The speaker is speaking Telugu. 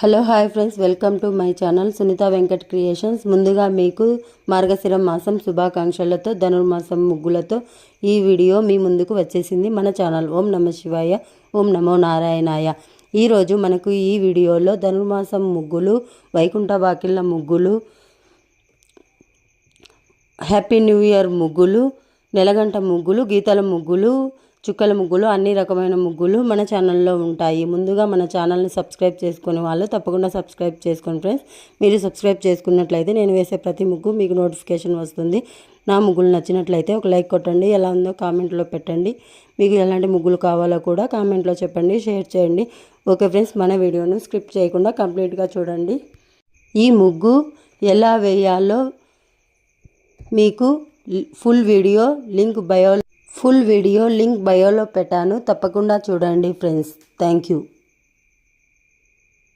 Hello hi friends, welcome to my channel Sunitha Venkat creations. ముందుగా మీకు మార్గశిర మాసం శుభాకాంక్షలతో ధనుర్మాసం ముగ్గులతో ఈ వీడియో మీ ముందుకు వచ్చేసింది మన ఛానల్. ఓం నమ శివాయ, ఓం నమో నారాయణాయ. ఈరోజు మనకు ఈ వీడియోలో ధనుర్మాసం ముగ్గులు, వైకుంఠ వాకిళ్ళ ముగ్గులు, హ్యాపీ న్యూ ఇయర్ ముగ్గులు, నెలగంట ముగ్గులు, గీతల ముగ్గులు, చుక్కల ముగ్గులు, అన్ని రకమైన ముగ్గులు మన ఛానల్లో ఉంటాయి. ముందుగా మన ఛానల్ని సబ్స్క్రైబ్ చేసుకునే వాళ్ళు తప్పకుండా సబ్స్క్రైబ్ చేసుకోండి ఫ్రెండ్స్. మీరు సబ్స్క్రైబ్ చేసుకున్నట్లయితే నేను వేసే ప్రతి ముగ్గు మీకు నోటిఫికేషన్ వస్తుంది. నా ముగ్గులు నచ్చినట్లయితే ఒక లైక్ కొట్టండి, ఎలా ఉందో కామెంట్లో పెట్టండి. మీకు ఎలాంటి ముగ్గులు కావాలో కూడా కామెంట్లో చెప్పండి, షేర్ చేయండి. ఓకే ఫ్రెండ్స్, మన వీడియోను స్క్రిప్ట్ చేయకుండా కంప్లీట్గా చూడండి. ఈ ముగ్గు ఎలా వేయాలో మీకు ఫుల్ వీడియో లింక్ బయోలో పెట్టాను, తప్పకుండా చూడండి ఫ్రెండ్స్. Thank you.